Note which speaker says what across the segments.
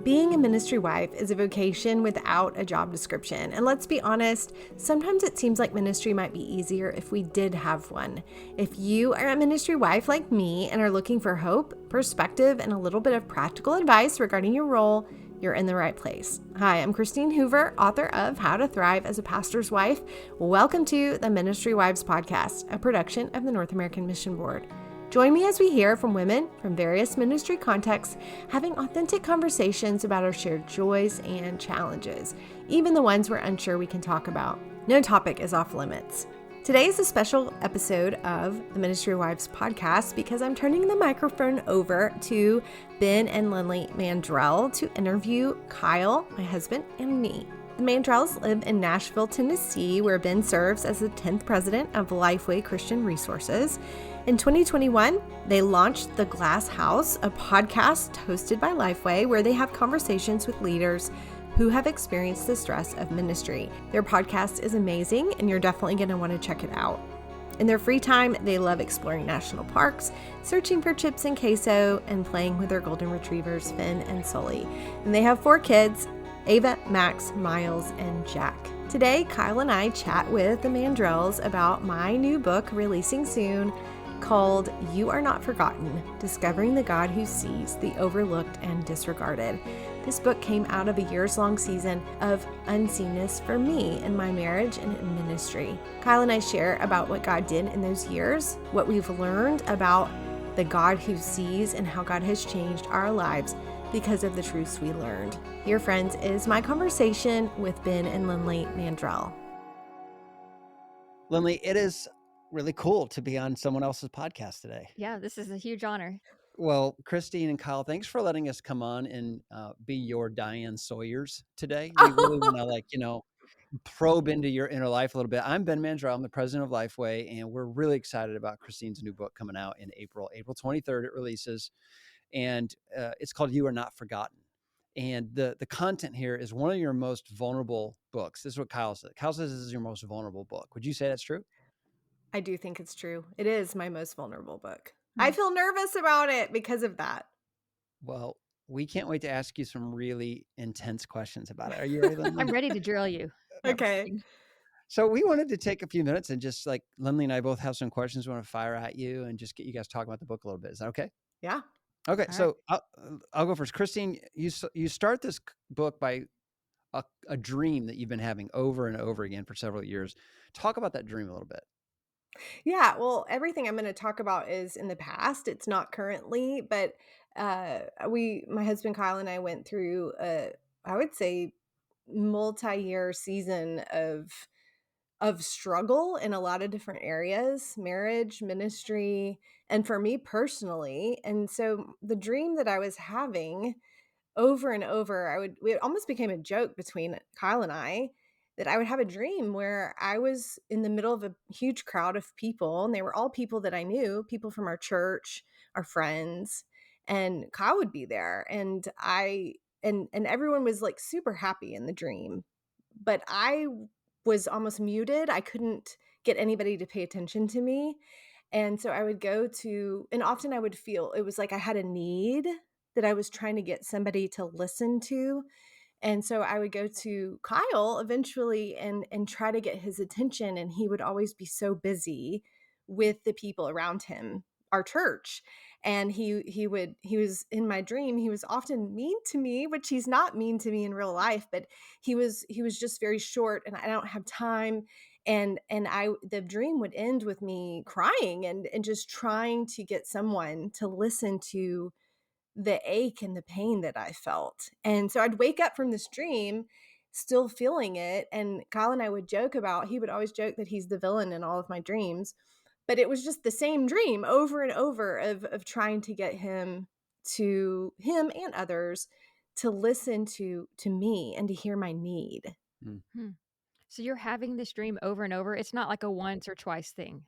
Speaker 1: Being a ministry wife is a vocation without a job description. And let's be honest, sometimes it seems like ministry might be easier if we did have one. If you are a ministry wife like me and are looking for hope, perspective, and a little bit of practical advice regarding your role, you're in the right place. Hi, I'm Christine Hoover, author of How to Thrive as a Pastor's Wife. Welcome to the Ministry Wives Podcast, a production of the North American Mission Board. Join me as we hear from women from various ministry contexts, having authentic conversations about our shared joys and challenges, even the ones we're unsure we can talk about. No topic is off limits. Today is a special episode of the Ministry Wives podcast because I'm turning the microphone over to Ben and Lynley Mandrell to interview Kyle, my husband, and me. The Mandrells live in Nashville, Tennessee, where Ben serves as the 10th president of Lifeway Christian Resources. In 2021, they launched The Glass House, a podcast hosted by Lifeway, where they have conversations with leaders who have experienced the stress of ministry. Their podcast is amazing, and you're definitely going to want to check it out. In their free time, they love exploring national parks, searching for chips and queso, and playing with their golden retrievers, Finn and Sully. And they have 4 kids, Ava, Max, Miles, and Jack. Today, Kyle and I chat with the Mandrells about my new book releasing soon called You Are Not Forgotten, Discovering the God Who Sees the Overlooked and Disregarded. This book came out of a years-long season of unseenness for me in my marriage and in ministry. Kyle and I share about what God did in those years, what we've learned about the God who sees, and how God has changed our lives because of the truths we learned. Here, friends, is my conversation with Ben and Lynley Mandrell.
Speaker 2: Lynley, it is really cool to be on someone else's podcast today.
Speaker 3: Yeah, this is a huge honor.
Speaker 2: Well, Christine and Kyle, thanks for letting us come on and be your Diane Sawyers today. We really want to probe into your inner life a little bit. I'm Ben Mandrell. I'm the president of Lifeway, and we're really excited about Christine's new book coming out in April 23rd. It releases, and it's called You Are Not Forgotten. And the content here is one of your most vulnerable books. This is what Kyle said. Kyle says this is your most vulnerable book. Would you say that's true?
Speaker 1: I do think it's true. It is my most vulnerable book. I feel nervous about it because of that.
Speaker 2: Well, we can't wait to ask you some really intense questions about it. Are you ready, Lynley?
Speaker 3: I'm ready to drill you. No,
Speaker 1: Okay.
Speaker 2: So we wanted to take a few minutes and just Lynley and I both have some questions we want to fire at you and just get you guys talking about the book a little bit. Is that okay?
Speaker 1: Yeah.
Speaker 2: Okay.
Speaker 3: All
Speaker 2: So I'll go first. Christine, you start this book by a dream that you've been having over and over again for several years. Talk about that dream a little bit.
Speaker 1: Yeah, well, everything I'm going to talk about is in the past. It's not currently, but my husband Kyle and I went through I would say multi-year season of struggle in a lot of different areas, marriage, ministry, and for me personally. And so the dream that I was having over and over, it almost became a joke between Kyle and I that I would have a dream where I was in the middle of a huge crowd of people, and they were all people that I knew, people from our church, our friends, and Kyle would be there, and everyone was like super happy in the dream, but I was almost muted. I couldn't get anybody to pay attention to me. And so I would go to, and often I would feel it was like I had a need that I was trying to get somebody to listen to. And so I would go to Kyle eventually and try to get his attention. And he would always be so busy with the people around him, our church. And he was in my dream. He was often mean to me, which he's not mean to me in real life, but he was just very short, and I don't have time. And the dream would end with me crying and just trying to get someone to listen to the ache and the pain that I felt. And so I'd wake up from this dream still feeling it. And Kyle and I would joke about, he would always joke that he's the villain in all of my dreams, but it was just the same dream over and over of trying to get him and others to listen to me and to hear my need.
Speaker 3: Hmm. So you're having this dream over and over. It's not like a once or twice thing.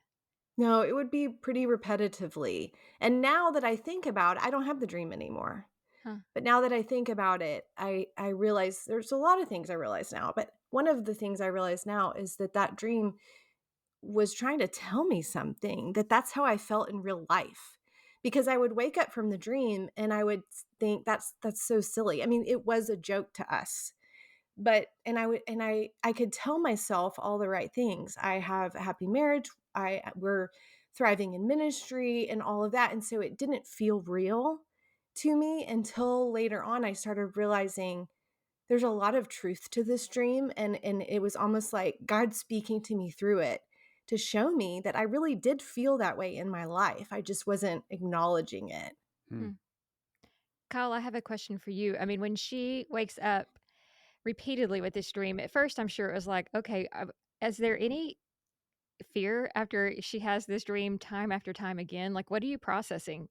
Speaker 1: No, it would be pretty repetitively. And now that I think about it, I don't have the dream anymore.
Speaker 3: Huh.
Speaker 1: But now that I think about it, I realize there's a lot of things I realize now. But one of the things I realize now is that dream was trying to tell me something, that's how I felt in real life. because I would wake up from the dream and I would think that's so silly. I mean, it was a joke to us. But and I could tell myself all the right things. I have a happy marriage. We're thriving in ministry and all of that. And so it didn't feel real to me until later on I started realizing there's a lot of truth to this dream, and it was almost like God speaking to me through it to show me that I really did feel that way in my life. I just wasn't acknowledging it.
Speaker 2: Hmm.
Speaker 3: Hmm. Kyle, I have a question for you. I mean, when she wakes up repeatedly with this dream, at first, I'm sure it was like, okay, is there any fear after she has this dream time after time again? Like, what are you processing?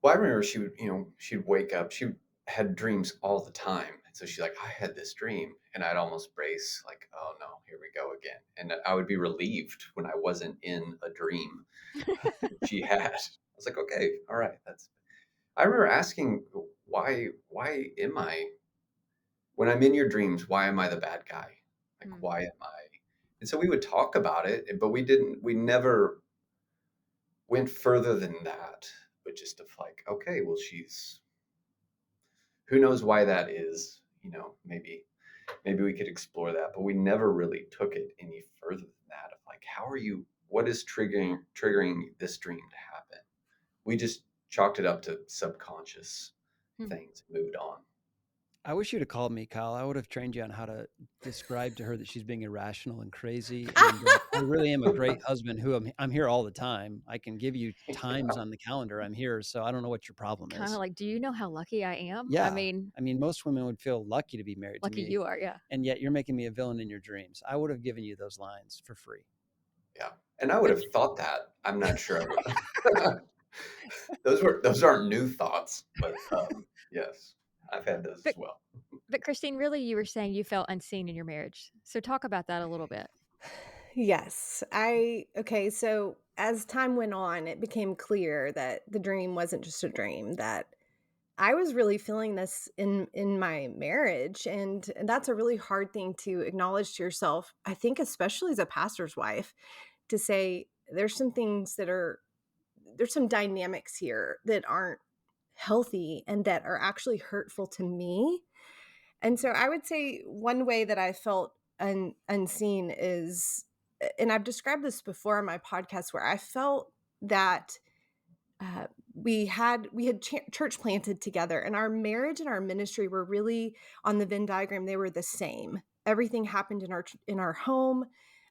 Speaker 4: Well, I remember she would, she'd wake up. She had dreams all the time. And so she's like, I had this dream. And I'd almost brace, like, oh no, here we go again. And I would be relieved when I wasn't in a dream she had. I was like, okay, all right. I remember asking, why am I, when I'm in your dreams, why am I the bad guy? Like,
Speaker 3: Mm,
Speaker 4: why am I? And so we would talk about it, but we never went further than that. But just of like, okay, well, who knows why that is, maybe we could explore that, but we never really took it any further than that of like, what is triggering this dream to happen. We just chalked it up to subconscious
Speaker 3: hmm.
Speaker 4: things and moved on.
Speaker 2: I wish you'd have called me, Kyle. I would have trained you on how to describe to her that she's being irrational and crazy, and that I really am a great husband who I'm here all the time. I can give you times on the calendar I'm here, so I don't know what your problem
Speaker 3: Kind of
Speaker 2: is.
Speaker 3: like, do you know how lucky I am? I
Speaker 2: Yeah.
Speaker 3: mean,
Speaker 2: I mean, most women would feel lucky to be married to
Speaker 3: lucky
Speaker 2: me,
Speaker 3: you are. Yeah.
Speaker 2: and yet you're making me a villain in your dreams. I would have given you those lines for free.
Speaker 4: Yeah, and I would have thought that. I'm not sure I would. Those aren't new thoughts, but yes, I've had those
Speaker 3: But
Speaker 4: as well.
Speaker 3: but Christine, really, you were saying you felt unseen in your marriage. So talk about that a little bit.
Speaker 1: Yes. Okay, so as time went on, it became clear that the dream wasn't just a dream, that I was really feeling this in my marriage, and that's a really hard thing to acknowledge to yourself. I think especially as a pastor's wife, to say there's some dynamics here that aren't healthy and that are actually hurtful to me. And so I would say one way that I felt unseen is, and I've described this before on my podcast, where I felt that uh, we had church planted together, and our marriage and our ministry were really on the Venn diagram. They were the same. Everything happened in our home.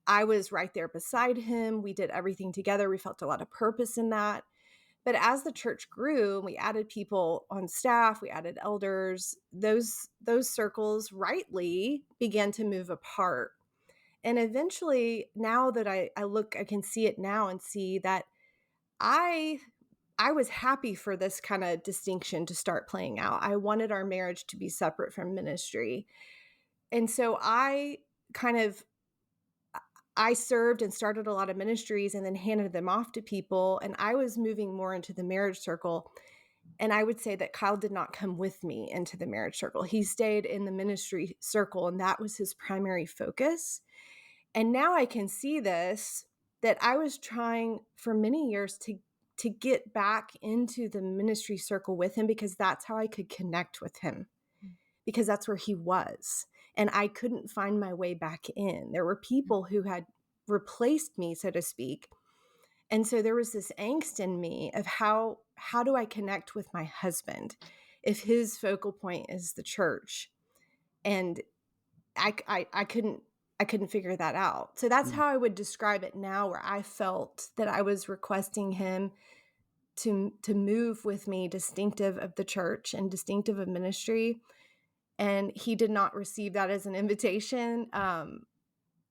Speaker 1: I was right there beside him. We did everything together. We felt a lot of purpose in that. But as the church grew and we added people on staff, we added elders, those circles rightly began to move apart. And eventually, now that I look, I can see it now and see that I I was happy for this kind of distinction to start playing out. I wanted our marriage to be separate from ministry. And so kind of I served and started a lot of ministries and then handed them off to people, and I was moving more into the marriage circle. And I would say that Kyle did not come with me into the marriage circle. He stayed in the ministry circle, and that was his primary focus. And now I can see this, that I was trying for many years to get back into the ministry circle with him, because that's how I could connect with him, because that's where he was. And I couldn't find my way back in. There were people who had replaced me, so to speak. And so there was this angst in me of how do I connect with my husband if his focal point is the church? And I couldn't figure that out. So that's
Speaker 2: Mm.
Speaker 1: how I would describe it now, where I felt that I was requesting him to move with me, distinctive of the church and distinctive of ministry. And he did not receive that as an invitation.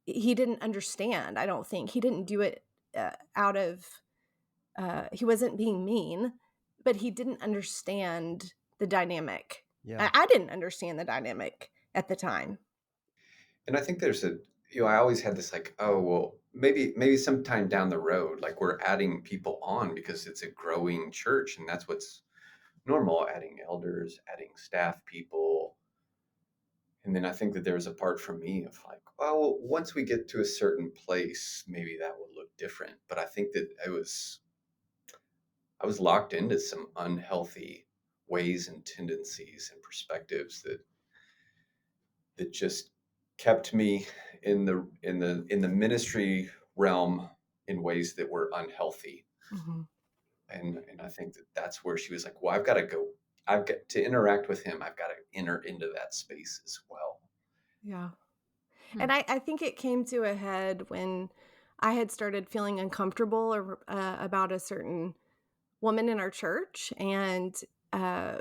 Speaker 1: He didn't understand. I don't think he didn't do it out of he wasn't being mean, but he didn't understand the dynamic.
Speaker 2: Yeah.
Speaker 1: I didn't understand the dynamic at the time.
Speaker 4: And I think I always had this like, oh, well, maybe sometime down the road, like we're adding people on because it's a growing church and that's what's normal, adding elders, adding staff people. And then I think that there was a part for me of like, well, once we get to a certain place, maybe that will look different. But I think that I was locked into some unhealthy ways and tendencies and perspectives that just kept me in the ministry realm in ways that were unhealthy.
Speaker 1: Hmm.
Speaker 4: And I think that that's where she was like, well, I've got to go. I've got to interact with him. I've got to enter into that space as well.
Speaker 1: Yeah.
Speaker 3: Hmm.
Speaker 1: And I think it came to a head when I had started feeling uncomfortable or, about a certain woman in our church, and uh,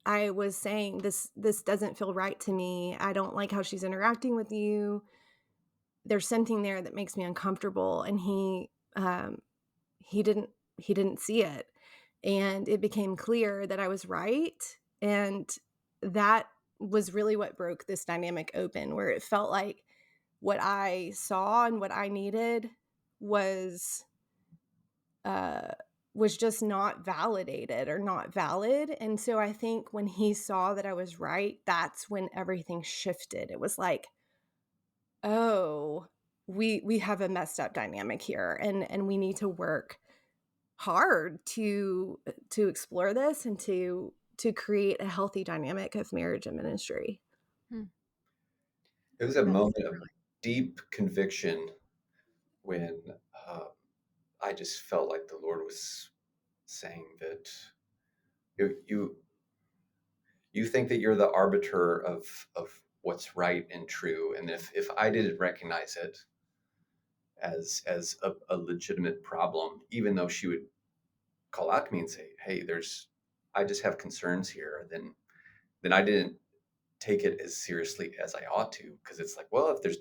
Speaker 1: I was saying, this doesn't feel right to me. I don't like how she's interacting with you. There's something there that makes me uncomfortable." And he didn't he didn't see it, and it became clear that I was right, and that was really what broke this dynamic open, where it felt like what I saw and what I needed was uh was just not validated or not valid. And so I think when he saw that I was right, that's when everything shifted. It was like, oh, we have a messed up dynamic here, and we need to work hard to explore this and to create a healthy dynamic of marriage and ministry.
Speaker 3: Hmm.
Speaker 4: It was a
Speaker 3: That's
Speaker 4: moment of
Speaker 3: really
Speaker 4: deep conviction when uh, I just felt like the Lord was saying that you you think that you're the arbiter of what's right and true, and if I didn't recognize it as a legitimate problem, even though she would call out to me and say, hey, there's I just have concerns here, then I didn't take it as seriously as I ought to, because it's like, well, if there's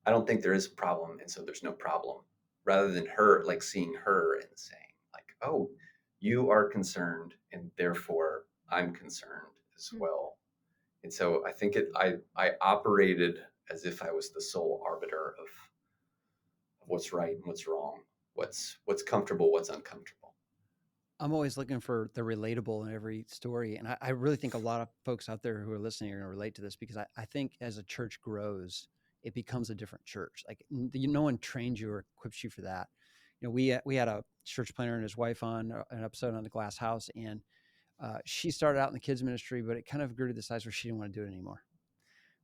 Speaker 4: I don't think there is a problem, and so there's no problem, rather than her, like, seeing her and saying like, oh, you are concerned and therefore I'm concerned as
Speaker 3: hmm.
Speaker 4: well. And so I think I operated as if I was the sole arbiter of what's right and what's wrong, what's comfortable, what's uncomfortable.
Speaker 2: I'm always looking for the relatable in every story. And I really think a lot of folks out there who are listening are going to relate to this, because I think as a church grows, it becomes a different church. Like, no one trains you or equips you for that. We had a church planner and his wife on an episode on the Glass House, and she started out in the kids ministry, but it kind of grew to the size where she didn't want to do it anymore.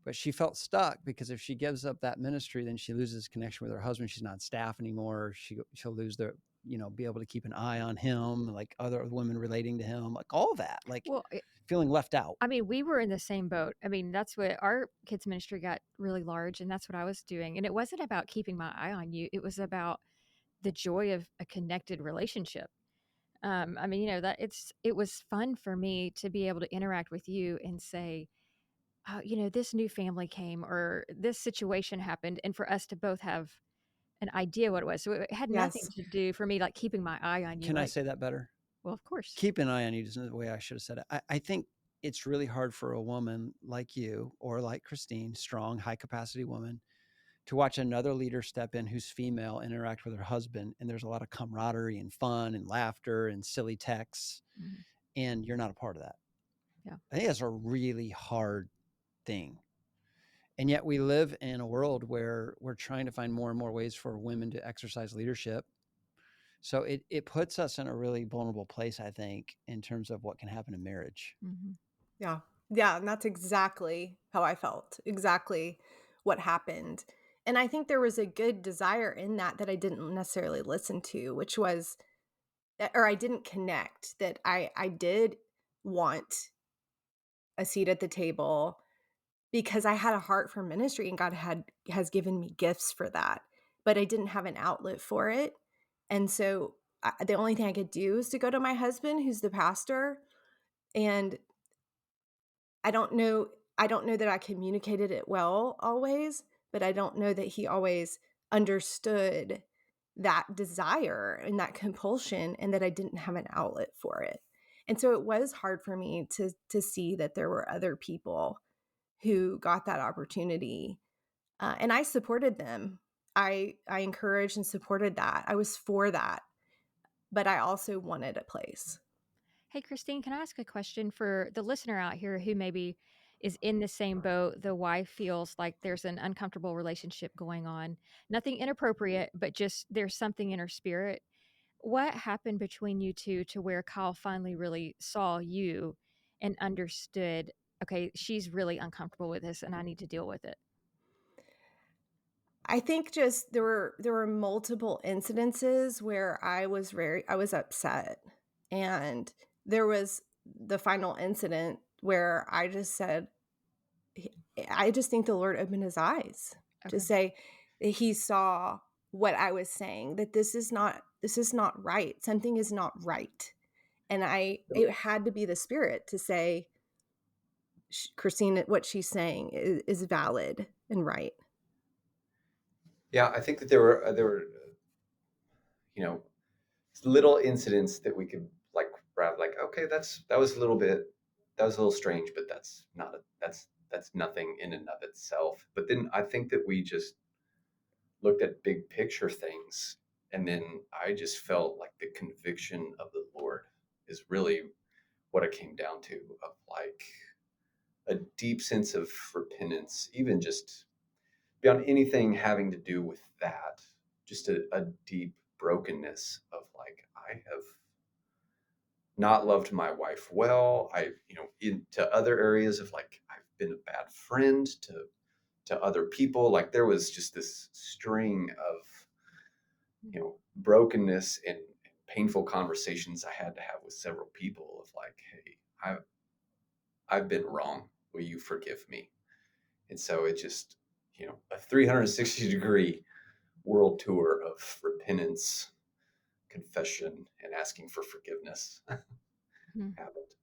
Speaker 2: But she felt stuck, because if she gives up that ministry, then she loses connection with her husband. She's not on staff anymore. She'll lose be able to keep an eye on him, like other women relating to him, like all that, like
Speaker 3: Well,
Speaker 2: feeling left out.
Speaker 3: I mean, we were in the same boat. I mean, that's what our kids ministry got really large, and that's what I was doing. And it wasn't about keeping my eye on you. It was about the joy of a connected relationship. I mean, it was fun for me to be able to interact with you and say, oh, this new family came or this situation happened, and for us to both have an idea what it was. So it had nothing
Speaker 1: Yes.
Speaker 3: to do for me like keeping my eye on you.
Speaker 2: Can I
Speaker 3: Like,
Speaker 2: say that better?
Speaker 3: well, of course.
Speaker 2: Keep an eye on you isn't the way I should have said it. I think it's really hard for a woman like you or like Christine, strong, high capacity woman, to watch another leader step in who's female interact with her husband. And there's a lot of camaraderie and fun and laughter and silly texts.
Speaker 3: Mhm.
Speaker 2: And you're not a part of that.
Speaker 3: Yeah.
Speaker 2: I think that's a really hard thing. And yet we live in a world where we're trying to find more and more ways for women to exercise leadership. So it puts us in a really vulnerable place, I think, in terms of what can happen in marriage.
Speaker 3: Mhm.
Speaker 1: Yeah. Yeah, and that's exactly how I felt. Exactly what happened. And I think there was a good desire in that I didn't necessarily listen to, which was or I didn't connect, that I did want a seat at the table because I had a heart for ministry, and God has given me gifts for that, but I didn't have an outlet for it. And so the only thing I could do is to go to my husband, who's the pastor. And I don't know that I communicated it well always, but I don't know that he always understood that desire and that compulsion, and that I didn't have an outlet for it. And so it was hard for me to see that there were other people who got that opportunity, and I supported them. I encouraged and supported that. I was for that, but I also wanted a place.
Speaker 3: Hey, Christine, can I ask a question for the listener out here who maybe is in the same boat? The wife feels like there's an uncomfortable relationship going on, nothing inappropriate, but just there's something in her spirit. What happened between you two to where Kyle finally really saw you and understood, okay, she's really uncomfortable with this and I need to deal with it?
Speaker 1: I think just there were multiple incidences where I was upset, and there was the final incident where I just said, he I just think the Lord opened his eyes to
Speaker 3: Okay.
Speaker 1: say that he saw what I was saying, that this is not right. Something is not right. And it had to be the Spirit to say, Christine, what she's saying is valid and right.
Speaker 4: Yeah, I think that there were you know little incidents that we could like grab like okay that was a little strange, but that's nothing in and of itself. But then I think that we just looked at big picture things, and then I just felt like the conviction of the Lord is really what it came down to, of like a deep sense of repentance, even just beyond anything having to do with that, just a deep brokenness of like I have not loved my wife well. I, into other areas of like I've been a bad friend to other people. Like there was just this string of brokenness and painful conversations I had to have with several people of like, hey, I've been wrong. Will you forgive me? And so it just, a 360-degree world tour of repentance, confession, and asking for forgiveness
Speaker 3: Mhm.
Speaker 4: happened.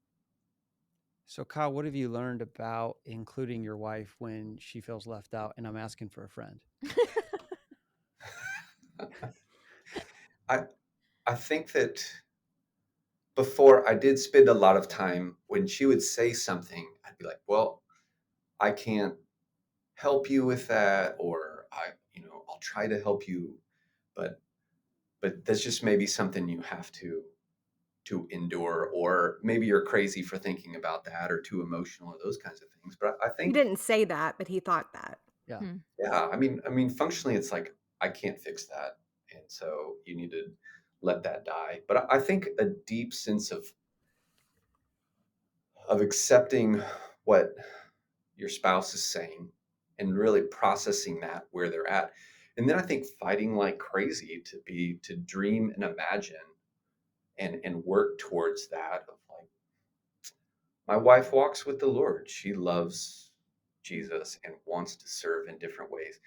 Speaker 2: So, Kyle, what have you learned about including your wife when she feels left out? And I'm asking for a friend.
Speaker 4: I I think that before I did spend a lot of time when she would say something, I'd be like, well, I can't help you with that, or I'll try to help you, but that's just maybe something you have to endure, or maybe you're crazy for thinking about that, or too emotional, or those kinds of things. But I
Speaker 1: He
Speaker 4: think,
Speaker 1: didn't say that, but he thought that.
Speaker 2: Yeah.
Speaker 3: Hmm.
Speaker 4: yeah, I mean, functionally, it's like I can't fix that, and so you need to let that die. But I think a deep sense of accepting what your spouse is saying and really processing that where they're at. And then I think fighting like crazy to dream and imagine and work towards that of like my wife walks with the Lord. She loves Jesus and wants to serve in different ways.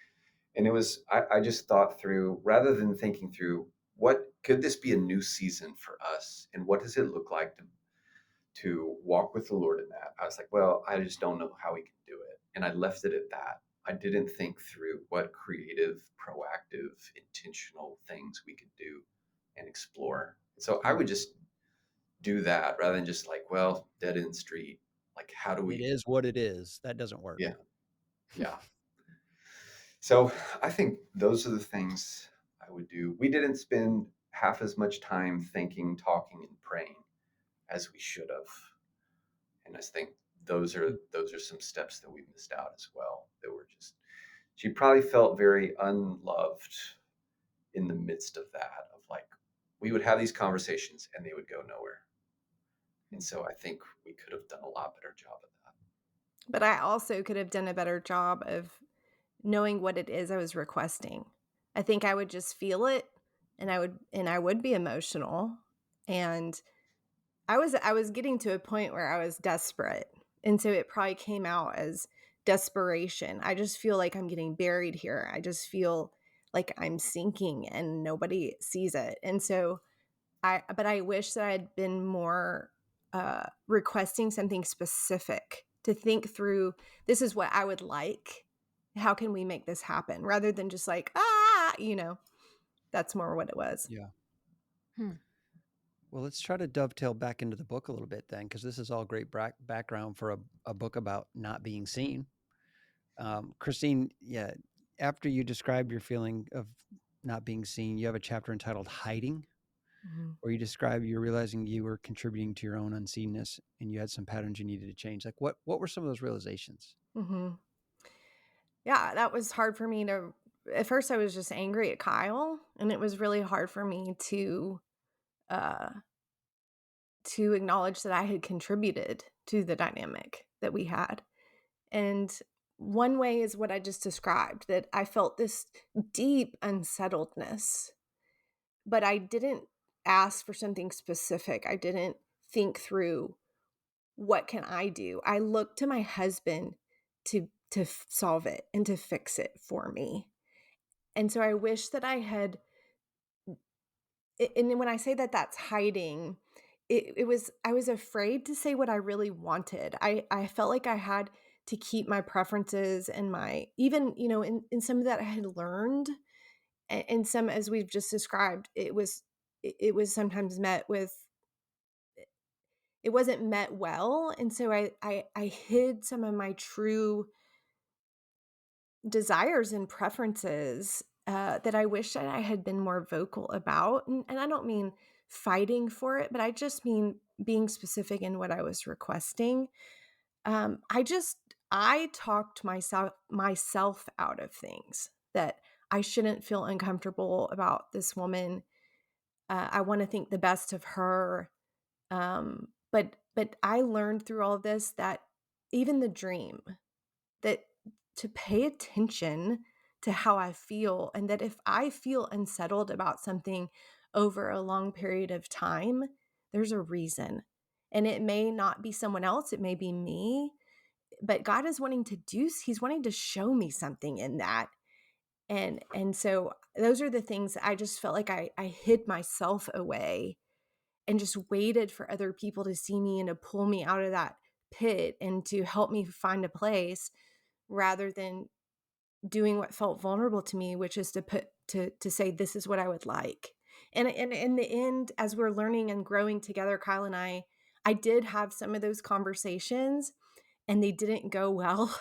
Speaker 4: And it was I just thought through, rather than thinking through what could this be a new season for us and what does it look like to walk with the Lord in that. I was like, well, I just don't know how we can do it. And I left it at that. I didn't think through what creative, proactive, intentional things we could do and explore. So I would just do that rather than just like, well, dead end street. Like, how do
Speaker 2: It
Speaker 4: we?
Speaker 2: is what it is. That doesn't work.
Speaker 4: Yeah, yeah. So I think those are the things I would do. We didn't spend half as much time thinking, talking, and praying as we should have. And I think those are some steps that we missed out as well. That were just she probably felt very unloved in the midst of that. Of like we would have these conversations and they would go nowhere. And so I think we could have done a lot better job of that.
Speaker 1: But I also could have done a better job of knowing what it is I was requesting. I think I would just feel it, and I would be emotional, and I was getting to a point where I was desperate. And so it probably came out as desperation. I just feel like I'm getting buried here. I just feel like I'm sinking and nobody sees it. And so but I wish that I had been more requesting something specific to think through, this is what I would like. How can we make this happen? Rather than just like, that's more what it was.
Speaker 2: Yeah.
Speaker 3: Hmm.
Speaker 2: Well, let's try to dovetail back into the book a little bit then, because this is all great background for a book about not being seen. Christine, yeah, after you describe your feeling of not being seen, you have a chapter entitled Hiding,
Speaker 1: Mhm.
Speaker 2: where you describe you realizing you were contributing to your own unseenness and you had some patterns you needed to change. Like what were some of those realizations?
Speaker 1: Mhm. Yeah, that was hard for me to at first I was just angry at Kyle, and it was really hard for me to uh, to acknowledge that I had contributed to the dynamic that we had. And one way is what I just described, that I felt this deep unsettledness, but I didn't ask for something specific. I didn't think through, what can I do? I looked to my husband to solve it and to fix it for me. And so I wish that I had, and when I say that that's hiding, it was, I was afraid to say what I really wanted. I felt like I had to keep my preferences and my, even, in some of that I had learned, and some, as we've just described, it was sometimes met with, it wasn't met well. And so I hid some of my true desires and preferences, that I wish that I had been more vocal about. And I don't mean fighting for it, but I just mean being specific in what I was requesting. I talked myself out of things that I shouldn't feel uncomfortable about this woman. I want to think the best of her. But I learned through all of this that even the dream, that to pay attention to how I feel, and that if I feel unsettled about something over a long period of time, there's a reason. And it may not be someone else, it may be me, but God is wanting to he's wanting to show me something in that. And so those are the things I just felt like I hid myself away and just waited for other people to see me and to pull me out of that pit and to help me find a place, rather than doing what felt vulnerable to me, which is to say, this is what I would like. And in the end, as we're learning and growing together, Kyle and I did have some of those conversations, and they didn't go well,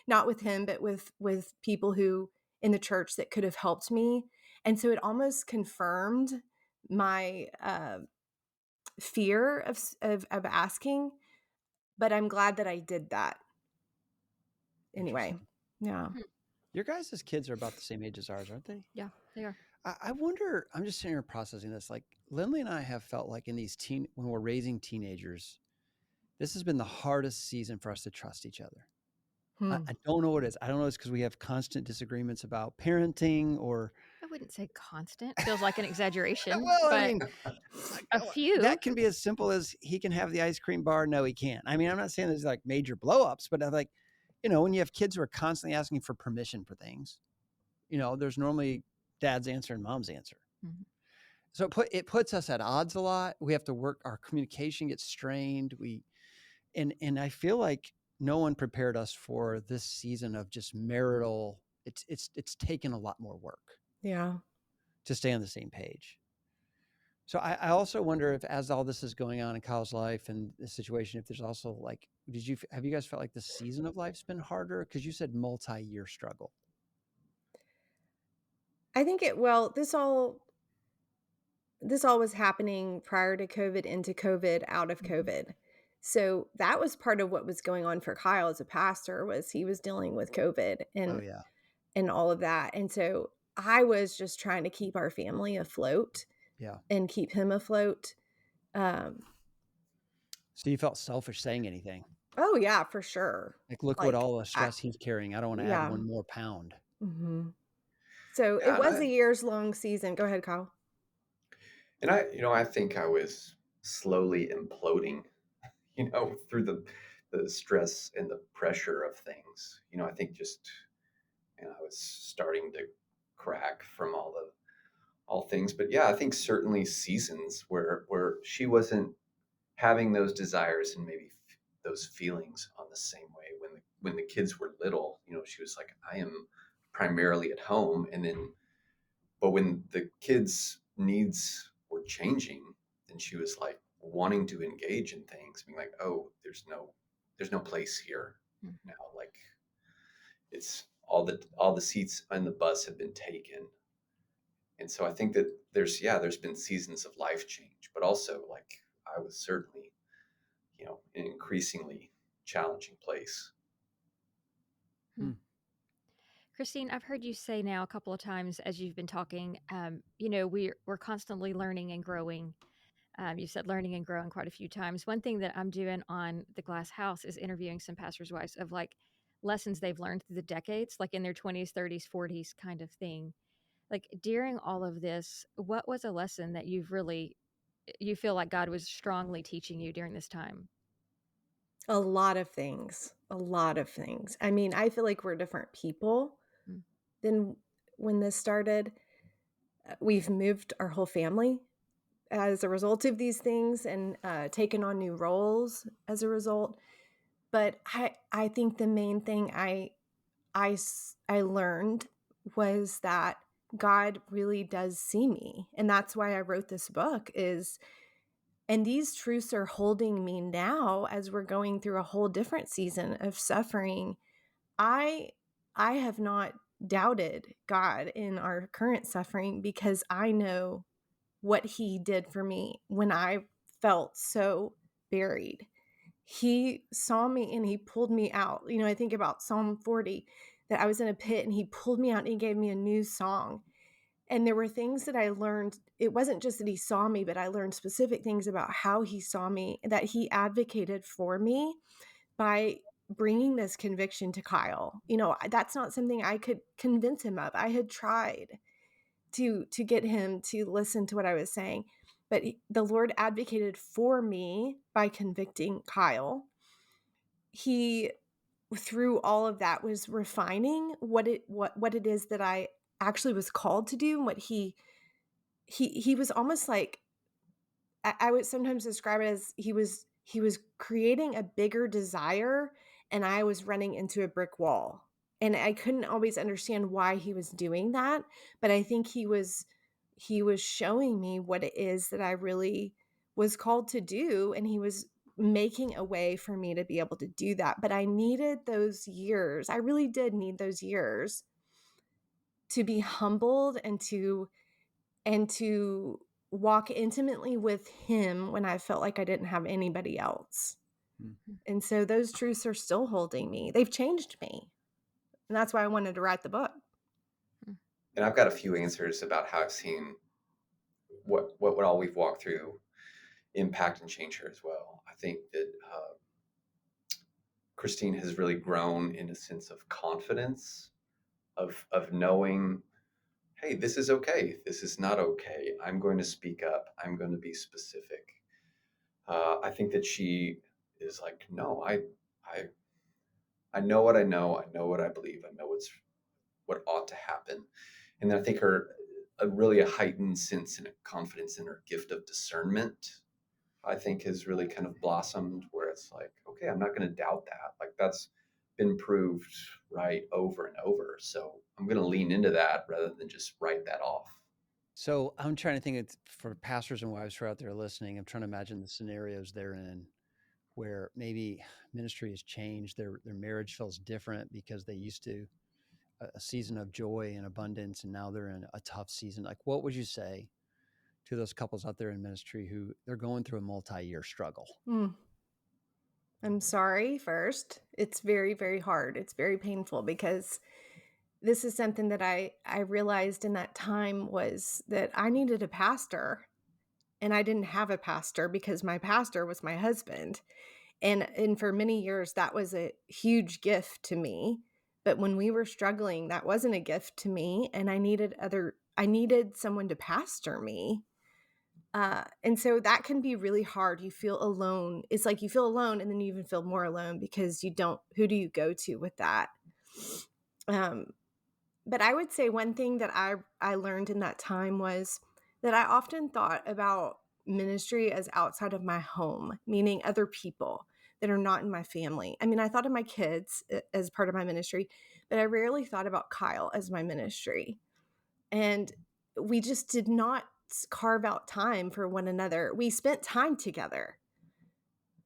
Speaker 1: not with him, but with people who in the church that could have helped me. And so it almost confirmed my fear of asking, but I'm glad that I did that anyway.
Speaker 2: Interesting.
Speaker 1: Yeah.
Speaker 2: Your guys' kids are about the same age as ours, aren't they?
Speaker 3: Yeah, they are.
Speaker 2: I wonder, I'm just sitting here processing this. Like Lindley and I have felt like in when we're raising teenagers, this has been the hardest season for us to trust each other. I don't know what it is. I don't know if it's because we have constant disagreements about parenting or.
Speaker 3: I wouldn't say constant. Feels like an exaggeration,
Speaker 2: Well, I
Speaker 3: but
Speaker 2: mean,
Speaker 3: a few.
Speaker 2: that can be as simple as he can have the ice cream bar. No, he can't. I mean, I'm not saying there's like major blowups, but like, when you have kids who are constantly asking for permission for things, there's normally dad's answer and mom's answer.
Speaker 3: Mhm.
Speaker 2: So it puts us at odds a lot. We have to work, our communication gets strained. And I feel like no one prepared us for this season of just marital. It's taken a lot more work
Speaker 1: Yeah.
Speaker 2: to stay on the same page. So I also wonder if, as all this is going on in Kyle's life and the situation, if there's also like, have you guys felt like the season of life's been harder? Because you said multi-year struggle.
Speaker 1: I think this all was happening prior to COVID, into COVID, out of COVID. So that was part of what was going on for Kyle as a pastor, was he was dealing with COVID
Speaker 2: Oh yeah.
Speaker 1: and all of that. And so I was just trying to keep our family afloat
Speaker 2: Yeah.
Speaker 1: and keep him afloat. Um,
Speaker 2: So you felt selfish saying anything.
Speaker 1: oh yeah, for sure.
Speaker 2: Like, look what
Speaker 1: Like,
Speaker 2: all the stress he's carrying. I don't want to add
Speaker 1: yeah.
Speaker 2: one more pound.
Speaker 1: Hmm. So it
Speaker 4: Yeah,
Speaker 1: was a years long season. Go ahead, Kyle.
Speaker 4: I think I was slowly imploding, through the stress and the pressure of things. I think just, I was starting to crack from all things. But yeah, I think certainly seasons where she wasn't having those desires and maybe those feelings on the same way when the kids were little. She was like, I am primarily at home, and then but when the kids' needs were changing, then she was like wanting to engage in things, being like, oh, there's no place here
Speaker 3: Mhm.
Speaker 4: now. Like, it's all the seats on the bus have been taken. And so I think that there's been seasons of life change, but also like I was certainly, in an increasingly challenging place.
Speaker 3: Hmm. Christine, I've heard you say now a couple of times as you've been talking, we're constantly learning and growing. You said learning and growing quite a few times. One thing that I'm doing on the Glass House is interviewing some pastors' wives of like lessons they've learned through the decades, like in their 20s, 30s, 40s kind of thing. Like during all of this, what was a lesson that you feel like God was strongly teaching you during this time?
Speaker 1: A lot of things. A lot of things. I mean, I feel like we're different people
Speaker 3: Mm.
Speaker 1: than when this started. We've moved our whole family as a result of these things and taken on new roles as a result. But I think the main thing I learned was that God really does see me. And that's why I wrote this book and these truths are holding me now as we're going through a whole different season of suffering. I I have not doubted God in our current suffering because I know what he did for me when I felt so buried. He saw me and he pulled me out. You know, I think about Psalm 40 that I was in a pit and he pulled me out and he gave me a new song. And there were things that I learned. It wasn't just that he saw me, but I learned specific things about how he saw me, that he advocated for me by bringing this conviction to Kyle. You know, that's not something I could convince him of. I had tried to get him to listen to what I was saying, but the Lord advocated for me by convicting Kyle. He, through all of that, was refining what it is that I actually was called to do, and what he was almost like, I would sometimes describe it as he was creating a bigger desire and I was running into a brick wall. And I couldn't always understand why he was doing that, but I think he was showing me what it is that I really was called to do, and he was making a way for me to be able to do that. But I needed those years. I really did need those years to be humbled and to walk intimately with him when I felt like I didn't have anybody else.
Speaker 2: Mm-hmm.
Speaker 1: And so those truths are still holding me. They've changed me. And that's why I wanted to write the book.
Speaker 4: And I've got a few answers about how I've seen what all we've walked through impact and change her as well. I think that Christine has really grown in a sense of confidence, of knowing, hey, this is okay. This is not okay. I'm going to speak up. I'm going to be specific. I think that she is like, no, I know what I know. I know what I believe. I know what ought to happen. And then I think really a heightened sense and a confidence in her gift of discernment, I think has really kind of blossomed, where it's like, okay, I'm not going to doubt that. Like that's been proved right over and over. So I'm going to lean into that rather than just write that off.
Speaker 2: So I'm trying to think for pastors and wives who are out there listening, I'm trying to imagine the scenarios they're in where maybe ministry has changed. Their marriage feels different because they used to a season of joy and abundance, and now they're in a tough season. Like, what would you say to those couples out there in ministry who they're going through a multi-year struggle?
Speaker 1: I'm sorry first. It's very, very hard. It's very painful because this is something that I realized in that time was that I needed a pastor, and I didn't have a pastor because my pastor was my husband. And for many years that was a huge gift to me. But when we were struggling, that wasn't a gift to me, and I needed someone to pastor me. And so that can be really hard. You feel alone. It's like you feel alone, and then you even feel more alone because who do you go to with that? But I would say one thing that I learned in that time was that I often thought about ministry as outside of my home, meaning other people that are not in my family. I mean, I thought of my kids as part of my ministry, but I rarely thought about Kyle as my ministry. And we just did not carve out time for one another. We spent time together,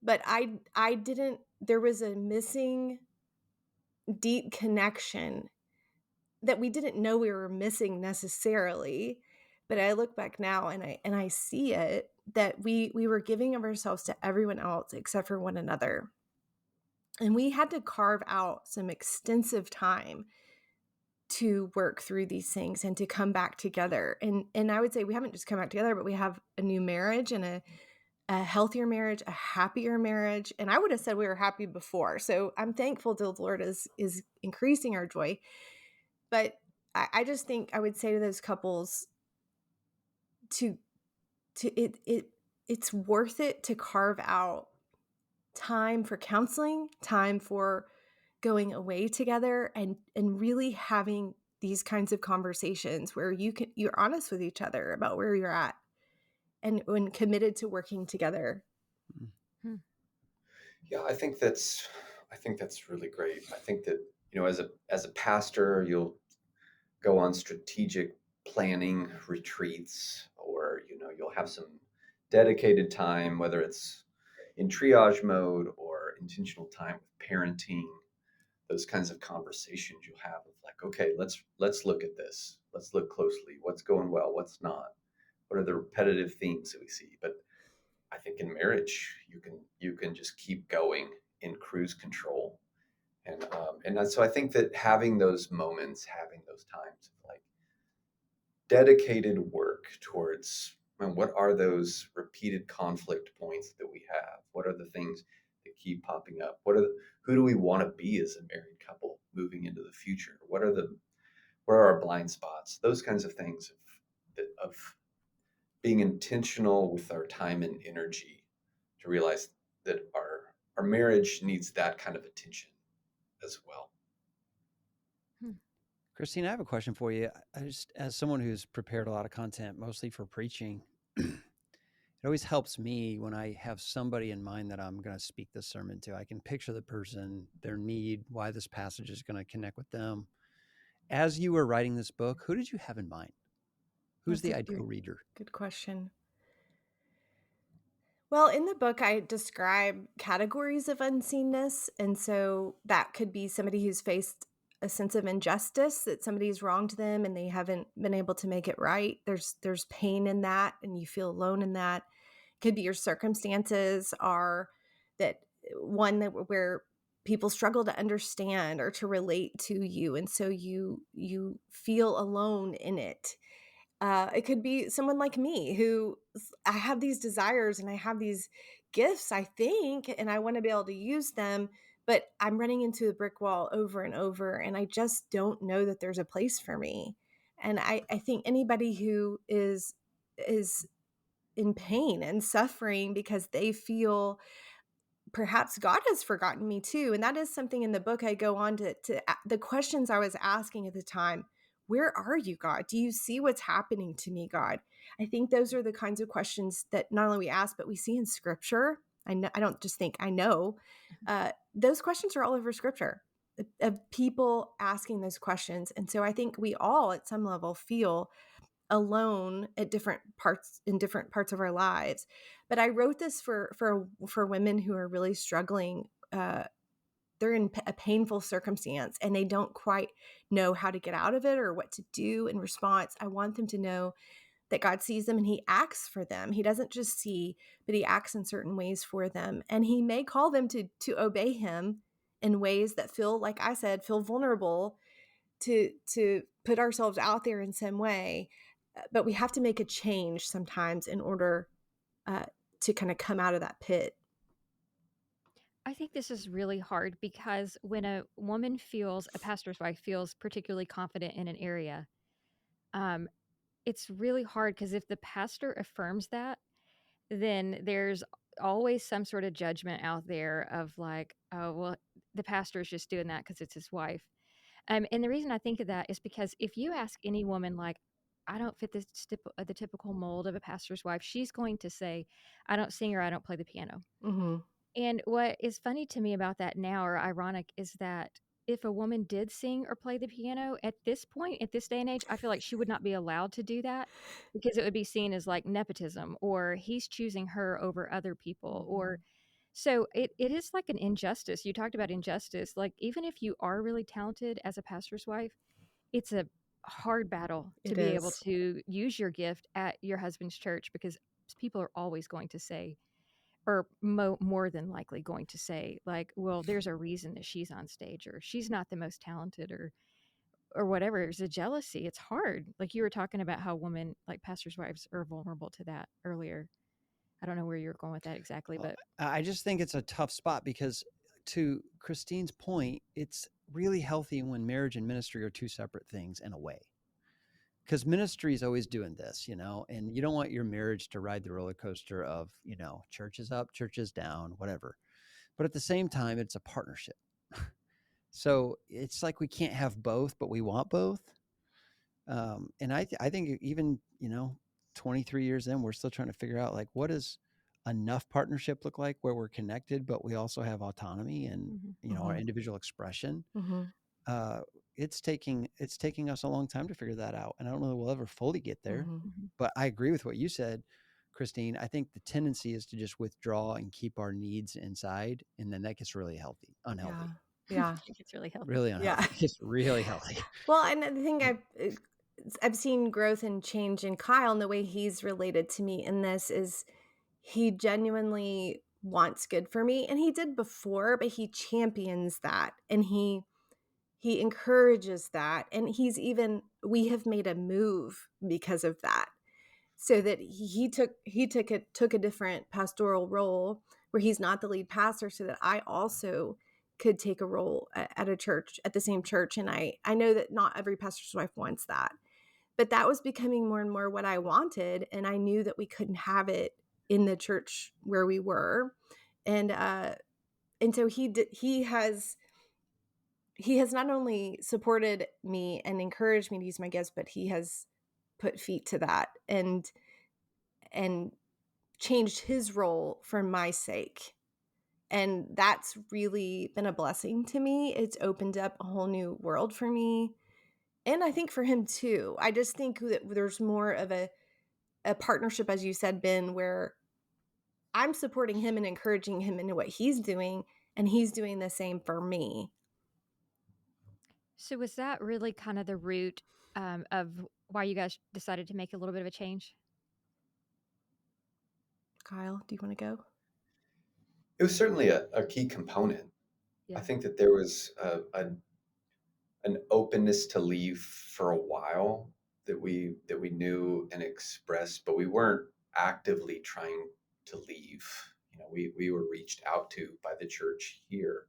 Speaker 1: but I didn't, there was a missing deep connection that we didn't know we were missing necessarily. But I look back now and I see it, that we were giving of ourselves to everyone else except for one another. And we had to carve out some extensive time to work through these things and to come back together. And I would say we haven't just come back together, but we have a new marriage and a healthier marriage, a happier marriage. And I would have said we were happy before. So I'm thankful that the Lord is increasing our joy. But I just think I would say to those couples to it's worth it to carve out time for counseling, time for going away together, and really having these kinds of conversations where you're honest with each other about where you're at and when committed to working together.
Speaker 3: Hmm.
Speaker 4: Yeah, I think that's really great. I think that, as a pastor, you'll go on strategic planning retreats, or you'll have some dedicated time, whether it's in triage mode or intentional time with parenting. Those kinds of conversations you'll have of like, okay, let's look at this. Let's look closely. What's going well? What's not? What are the repetitive themes that we see? But I think in marriage, you can just keep going in cruise control, so I think that having those moments, having those times of like dedicated work towards, what are those repeated conflict points that we have? What are the things that keep popping up? Who do we want to be as a married couple moving into the future? Where are our blind spots? Those kinds of things of being intentional with our time and energy to realize that our marriage needs that kind of attention as well.
Speaker 2: Christine, I have a question for you. I just, as someone who's prepared a lot of content, mostly for preaching, it always helps me when I have somebody in mind that I'm going to speak this sermon to. I can picture the person, their need, why this passage is going to connect with them. As you were writing this book, who did you have in mind? Who's the ideal reader?
Speaker 1: Good question. Well, in the book, I describe categories of unseenness. And so that could be somebody who's faced a sense of injustice, that somebody's wronged them and they haven't been able to make it right. There's pain in that, and you feel alone in that. Could be your circumstances are that one that where people struggle to understand or to relate to you. And so you feel alone in it. It could be someone like me who I have these desires and I have these gifts, I think, and I want to be able to use them, but I'm running into a brick wall over and over, and I just don't know that there's a place for me. And I think anybody who is in pain and suffering because they feel perhaps God has forgotten me too. And that is something in the book I go on to the questions I was asking at the time. Where are you, God? Do you see what's happening to me, God? I think those are the kinds of questions that not only we ask, but we see in scripture. I don't just think I know. Those questions are all over scripture of people asking those questions. And so I think we all at some level feel alone at different parts in different parts of our lives. But I wrote this for women who are really struggling. They're in a painful circumstance and they don't quite know how to get out of it or what to do in response. I want them to know that God sees them and he acts for them. He doesn't just see, but he acts in certain ways for them. And he may call them to obey him in ways that feel, like I said, feel vulnerable, to put ourselves out there in some way. But we have to make a change sometimes in order to kind of come out of that pit.
Speaker 3: I think this is really hard because when a pastor's wife feels particularly confident in an area, um, it's really hard because if the pastor affirms that, then there's always some sort of judgment out there of like, oh, well, the pastor is just doing that because it's his wife. And the reason I think of that is because if you ask any woman, like, I don't fit the typical mold of a pastor's wife, she's going to say, I don't sing or I don't play the piano.
Speaker 1: Mm-hmm.
Speaker 3: And what is funny to me about that now, or ironic, is that if a woman did sing or play the piano at this point, at this day and age, I feel like she would not be allowed to do that because it would be seen as like nepotism or he's choosing her over other people. Or so it is like an injustice. You talked about injustice. Like, even if you are really talented as a pastor's wife, it's a hard battle to
Speaker 1: It
Speaker 3: be able
Speaker 1: is.
Speaker 3: to use your gift at your husband's church because people are always going to say, or more than likely going to say, like, well, there's a reason that she's on stage, or she's not the most talented, or or whatever. It's a jealousy. It's hard. Like you were talking about how women, like pastors' wives, are vulnerable to that earlier. I don't know where you're going with that exactly,
Speaker 2: Well,
Speaker 3: but
Speaker 2: I just think it's a tough spot because, to Christine's point, it's really healthy when marriage and ministry are two separate things in a way. Because ministry is always doing this, and you don't want your marriage to ride the roller coaster of, church is up, church is down, whatever. But at the same time, it's a partnership. So it's like we can't have both, but we want both. And I think even 23 years in, we're still trying to figure out, like, what does enough partnership look like where we're connected, but we also have autonomy and our individual expression. It's taking us a long time to figure that out, and I don't know that we'll ever fully get there. But I agree with what you said, Christine. I think the tendency is to just withdraw and keep our needs inside, and then that gets really unhealthy.
Speaker 1: Yeah.
Speaker 3: it's really healthy.
Speaker 2: Really unhealthy. It's really healthy.
Speaker 1: Well, and the thing I've seen growth and change in Kyle, and the way he's related to me in this is he genuinely wants good for me, and he did before, but he champions that, and he encourages that, and we have made a move because of that, so that he took a different pastoral role where he's not the lead pastor, so that I also could take a role at a church, at the same church. And I know that not every pastor's wife wants that, but that was becoming more and more what I wanted, and I knew that we couldn't have it in the church where we were. And so he has not only supported me and encouraged me to use my gifts, but he has put feet to that and changed his role for my sake. And that's really been a blessing to me. It's opened up a whole new world for me. And I think for him too. I just think that there's more of a partnership, as you said, Ben, where I'm supporting him and encouraging him into what he's doing, and he's doing the same for me.
Speaker 3: So was that really kind of the root of why you guys decided to make a little bit of a change?
Speaker 1: Kyle, do you want to go?
Speaker 4: It was certainly a key component.
Speaker 3: Yeah.
Speaker 4: I think that there was an openness to leave for a while that we knew and expressed, but we weren't actively trying to leave. We were reached out to by the church here,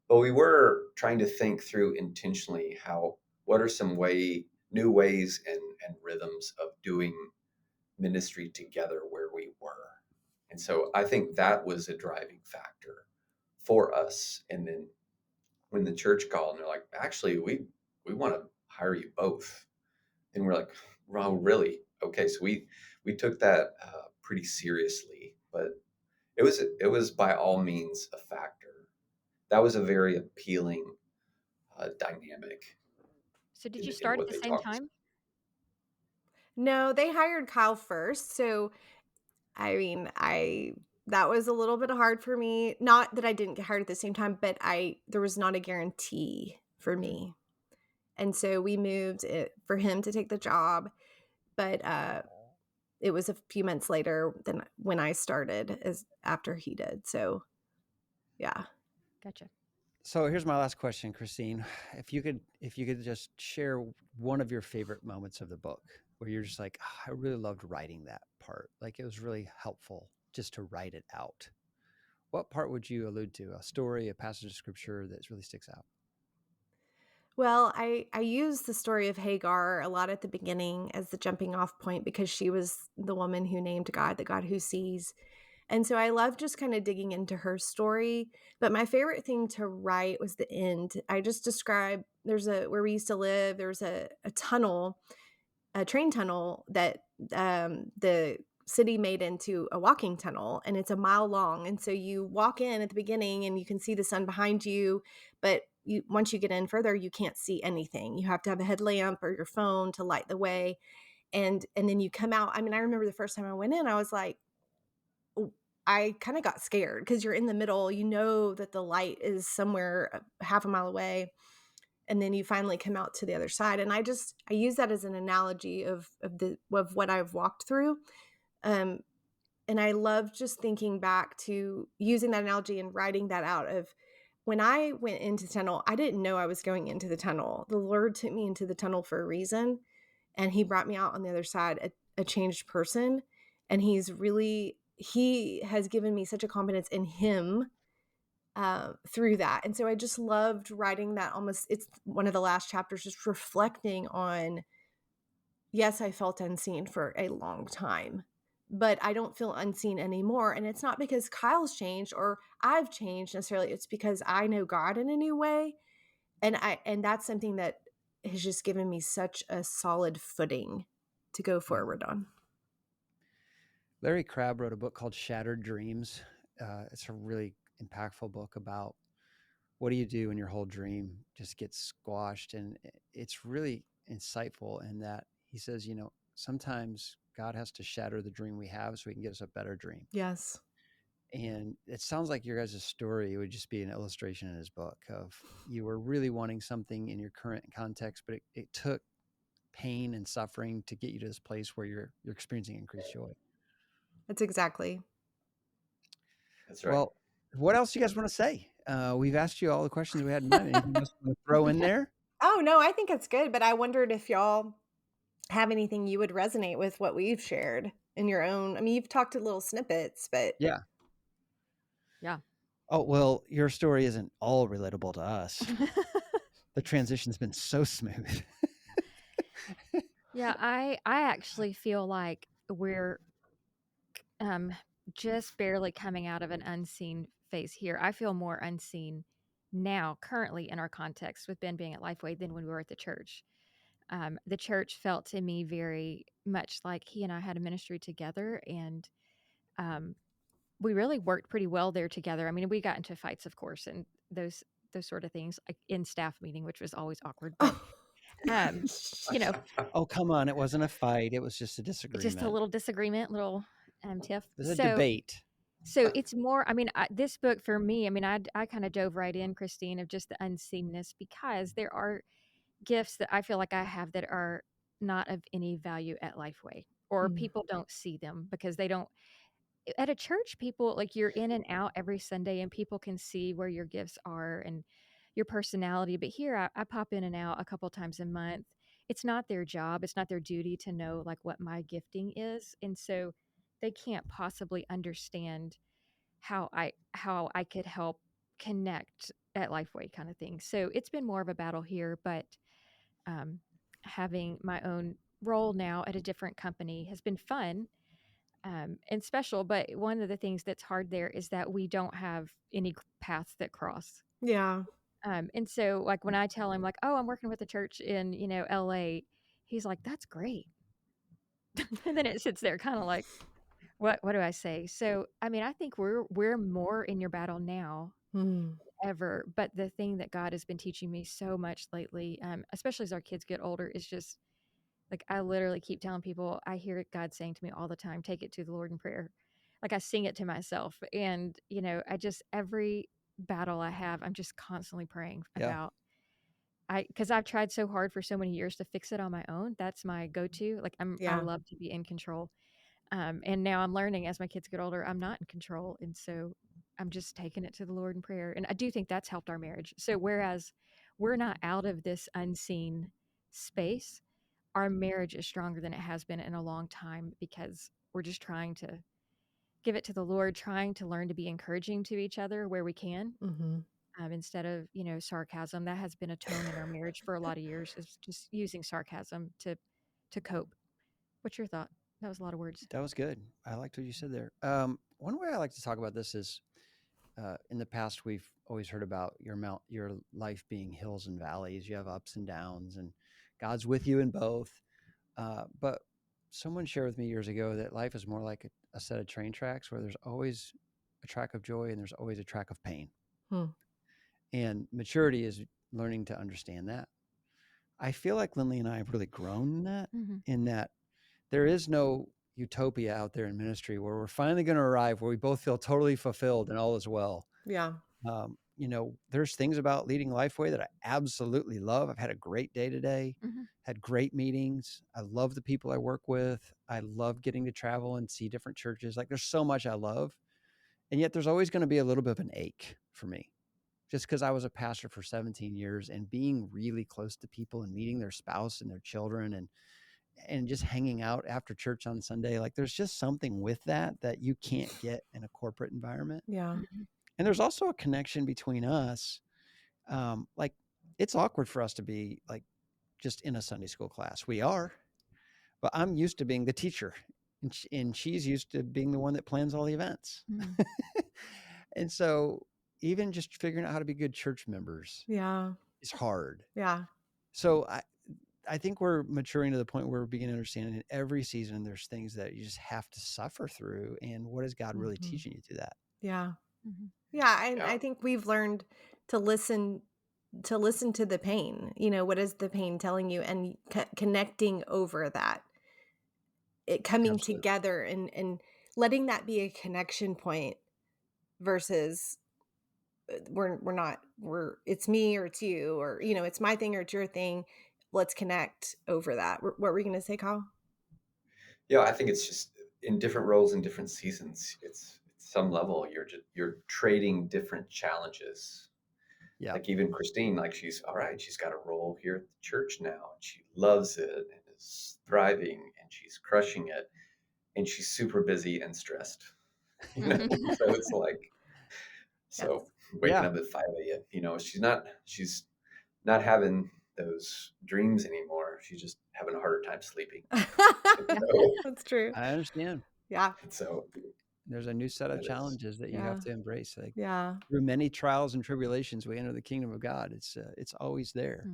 Speaker 4: but we were trying to think through intentionally what are some new ways and rhythms of doing ministry together where we were. And so I think that was a driving factor for us. And then when the church called and they're like, actually, we want to hire you both. And we're like, oh, really? Okay. So we took that pretty seriously, but it was by all means a factor. That was a very appealing dynamic
Speaker 3: So did you
Speaker 4: in
Speaker 3: start at
Speaker 4: what
Speaker 3: the
Speaker 4: they
Speaker 3: same
Speaker 4: talked.
Speaker 3: time?
Speaker 1: No, they hired Kyle first. So, I mean, that was a little bit hard for me. Not that I didn't get hired at the same time, but there was not a guarantee for me. And so we moved it for him to take the job. But it was a few months later than when I started, as after he did. So, yeah.
Speaker 3: Gotcha.
Speaker 2: So here's my last question, Christine. If you could just share one of your favorite moments of the book where you're just like, "Ah, I really loved writing that part. Like, it was really helpful just to write it out." What part would you allude to? A story, a passage of scripture that really sticks out?
Speaker 1: Well, I use the story of Hagar a lot at the beginning as the jumping off point, because she was the woman who named God, the God who sees. And so I love just kind of digging into her story. But my favorite thing to write was the end. I just described where we used to live, there was a tunnel, a train tunnel that the city made into a walking tunnel, and it's a mile long. And so you walk in at the beginning and you can see the sun behind you, but once you get in further, you can't see anything. You have to have a headlamp or your phone to light the way. And then you come out. I mean, I remember the first time I went in, I was like, I kind of got scared, because you're in the middle, you know that the light is somewhere half a mile away, and then you finally come out to the other side. And I use that as an analogy of what I've walked through. And I love just thinking back to using that analogy and writing that out of when I went into tunnel, I didn't know I was going into the tunnel. The Lord took me into the tunnel for a reason, and he brought me out on the other side a changed person. And he has given me such a confidence in him through that. And so I just loved writing that. Almost, it's one of the last chapters, just reflecting on, yes, I felt unseen for a long time, but I don't feel unseen anymore. And it's not because Kyle's changed or I've changed necessarily. It's because I know God in a new way. And that's something that has just given me such a solid footing to go forward on.
Speaker 2: Larry Crabb wrote a book called Shattered Dreams. It's a really impactful book about what do you do when your whole dream just gets squashed. And it's really insightful in that he says, sometimes God has to shatter the dream we have so he can give us a better dream.
Speaker 1: Yes.
Speaker 2: And it sounds like your guys' story would just be an illustration in his book of you were really wanting something in your current context, but it took pain and suffering to get you to this place where you're experiencing increased joy.
Speaker 1: That's exactly.
Speaker 4: That's right.
Speaker 2: Well, what else do you guys want to say? We've asked you all the questions we had in mind. Anything else you want to throw in there?
Speaker 1: Oh, no, I think it's good. But I wondered if y'all have anything you would resonate with what we've shared in your own. I mean, you've talked to little snippets, but
Speaker 2: Yeah.
Speaker 3: Yeah.
Speaker 2: Oh, well, your story isn't all relatable to us. The transition's been so smooth.
Speaker 3: Yeah, I actually feel like we're just barely coming out of an unseen phase here. I feel more unseen now, currently in our context with Ben being at Lifeway than when we were at the church. The church felt to me very much like he and I had a ministry together, and we really worked pretty well there together. I mean, we got into fights, of course, and those sort of things, like in staff meeting, which was always awkward. But you know,
Speaker 2: Oh, come on. It wasn't a fight. It was just a
Speaker 3: just a
Speaker 2: disagreement.
Speaker 3: little disagreement, little tiff.
Speaker 2: It was a debate.
Speaker 3: So it's more, I mean, this book for me, I mean, I kind of dove right in, Christine, of just the unseenness, because there are gifts that I feel like I have that are not of any value at Lifeway, or people don't see them because they don't. At a church, people, like, you're in and out every Sunday and people can see where your gifts are and your personality. But here I pop in and out a couple times a month. It's not their job. It's not their duty to know like what my gifting is. And so they can't possibly understand how I could help connect at Lifeway, kind of thing. So it's been more of a battle here, but having my own role now at a different company has been fun and special. But one of the things that's hard there is that we don't have any paths that cross.
Speaker 1: yeah.
Speaker 3: And so, like, when I tell him, like, oh, I'm working with a church in, LA, he's like, that's great. And then it sits there kind of like, what do I say? So, I mean, I think we're more in your battle now than ever. But the thing that God has been teaching me so much lately, especially as our kids get older, is just like, I literally keep telling people, I hear God saying to me all the time, take it to the Lord in prayer. Like, I sing it to myself. And, every battle I have, I'm just constantly praying about. Because I've tried so hard for so many years to fix it on my own. That's my go-to. Like, I love to be in control. And now I'm learning as my kids get older, I'm not in control. And so I'm just taking it to the Lord in prayer. And I do think that's helped our marriage. So whereas we're not out of this unseen space, our marriage is stronger than it has been in a long time because we're just trying to give it to the Lord, trying to learn to be encouraging to each other where we can. Instead of, sarcasm. That has been a tone in our marriage for a lot of years, is just using sarcasm to cope. What's your thought? That was a lot of words.
Speaker 2: That was good. I liked what you said there. One way I like to talk about this is in the past, we've always heard about your life being hills and valleys. You have ups and downs, and God's with you in both. But someone shared with me years ago that life is more like a set of train tracks where there's always a track of joy and there's always a track of pain. And maturity is learning to understand that. I feel like Lynley and I have really grown in that, in that there is no utopia out there in ministry where we're finally going to arrive where we both feel totally fulfilled and all is well.
Speaker 1: Yeah.
Speaker 2: There's things about leading Lifeway that I absolutely love. I've had a great day today, had great meetings. I love the people I work with. I love getting to travel and see different churches. Like, there's so much I love. And yet there's always going to be a little bit of an ache for me. just because I was a pastor for 17 years and being really close to people and meeting their spouse and their children and just hanging out after church on Sunday. Like there's just something with that you can't get in a corporate environment.
Speaker 1: Yeah.
Speaker 2: And there's also a connection between us. Like it's awkward for us to be like just in a Sunday school class. We are, but I'm used to being the teacher and she's used to being the one that plans all the events. And so even just figuring out how to be good church members is hard.
Speaker 1: Yeah.
Speaker 2: So I think we're maturing to the point where we're beginning to understand in every season, there's things that you just have to suffer through. And what is God really teaching you through that?
Speaker 1: Yeah. Yeah. And I think we've learned to listen to the pain. What is the pain telling you, and connecting over that, it coming together and letting that be a connection point versus it's me or it's you, or, it's my thing or it's your thing. Let's connect over that. What were you going to say, Kyle?
Speaker 4: Yeah, I think it's just in different roles in different seasons. It's at some level you're trading different challenges.
Speaker 2: Yeah.
Speaker 4: Like even Christine, like she's got a role here at the church now, and she loves it and is thriving and she's crushing it, and she's super busy and stressed. So it's like, waking up at 5 a.m. She's not having those dreams anymore. She's just having a harder time sleeping.
Speaker 1: That's true.
Speaker 2: I understand.
Speaker 1: Yeah.
Speaker 4: So
Speaker 2: there's a new set of challenges that you have to embrace. Like through many trials and tribulations, we enter the kingdom of God. It's always there.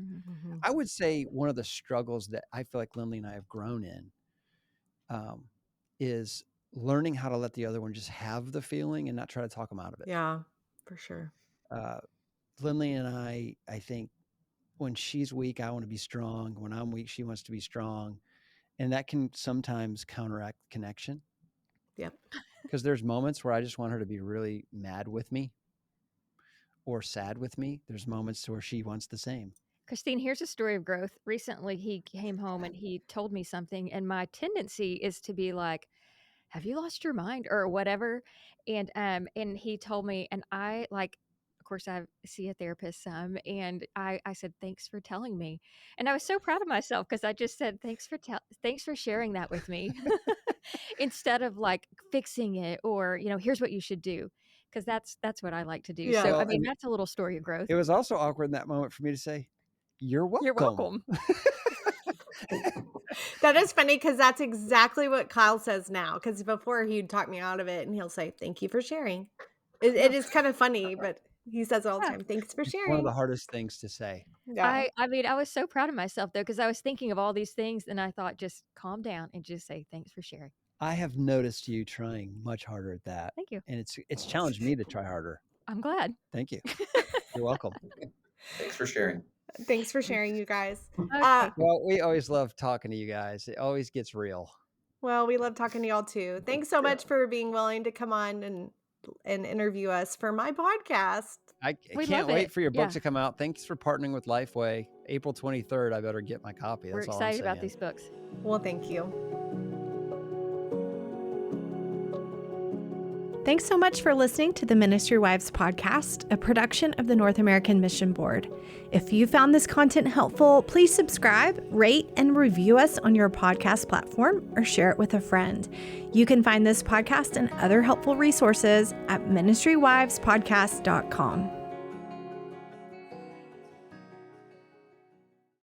Speaker 2: I would say one of the struggles that I feel like Lynley and I have grown in is learning how to let the other one just have the feeling and not try to talk them out of it.
Speaker 1: Yeah, for sure.
Speaker 2: Lynley and I think when she's weak, I want to be strong. When I'm weak, she wants to be strong. And that can sometimes counteract connection.
Speaker 1: Yep.
Speaker 2: Because there's moments where I just want her to be really mad with me or sad with me. There's moments where she wants the same.
Speaker 3: Christine, here's a story of growth. Recently, he came home and he told me something, and my tendency is to be like, have you lost your mind or whatever? And he told me, and I like, of course, I see a therapist some, and I said, thanks for telling me. And I was so proud of myself because I just said, thanks for sharing that with me instead of like fixing it or, here's what you should do. Because that's what I like to do.
Speaker 1: Yeah.
Speaker 3: So,
Speaker 2: Well,
Speaker 3: I mean, that's a little story of growth.
Speaker 2: It was also awkward in that moment for me to say, you're welcome.
Speaker 3: You're welcome.
Speaker 1: That is funny because that's exactly what Kyle says now. Because before he'd talk me out of it and he'll say, thank you for sharing. It is kind of funny, but he says it all the time. Thanks for sharing.
Speaker 2: One of the hardest things to say.
Speaker 1: Yeah.
Speaker 3: I mean, I was so proud of myself though, because I was thinking of all these things and I thought, just calm down and just say, thanks for sharing.
Speaker 2: I have noticed you trying much harder at that.
Speaker 3: Thank you.
Speaker 2: And it's challenged me to try harder.
Speaker 3: I'm glad.
Speaker 2: Thank you. You're welcome.
Speaker 4: Thanks for sharing.
Speaker 1: Thanks for sharing, you guys.
Speaker 2: Well, we always love talking to you guys. It always gets real.
Speaker 1: Well, we love talking to y'all too. Thanks so much for being willing to come on and interview us for my podcast.
Speaker 2: I
Speaker 3: We
Speaker 2: can't
Speaker 3: love
Speaker 2: wait
Speaker 3: it.
Speaker 2: for your book
Speaker 3: Yeah.
Speaker 2: to come out. Thanks for partnering with Lifeway. April 23rd, I better get my copy.
Speaker 3: We're
Speaker 2: That's all I'm
Speaker 3: excited about
Speaker 2: saying.
Speaker 3: these books.
Speaker 1: Well, thank you. Thanks so much for listening to the Ministry Wives podcast, a production of the North American Mission Board. If you found this content helpful, please subscribe, rate, and review us on your podcast platform or share it with a friend. You can find this podcast and other helpful resources at ministrywivespodcast.com.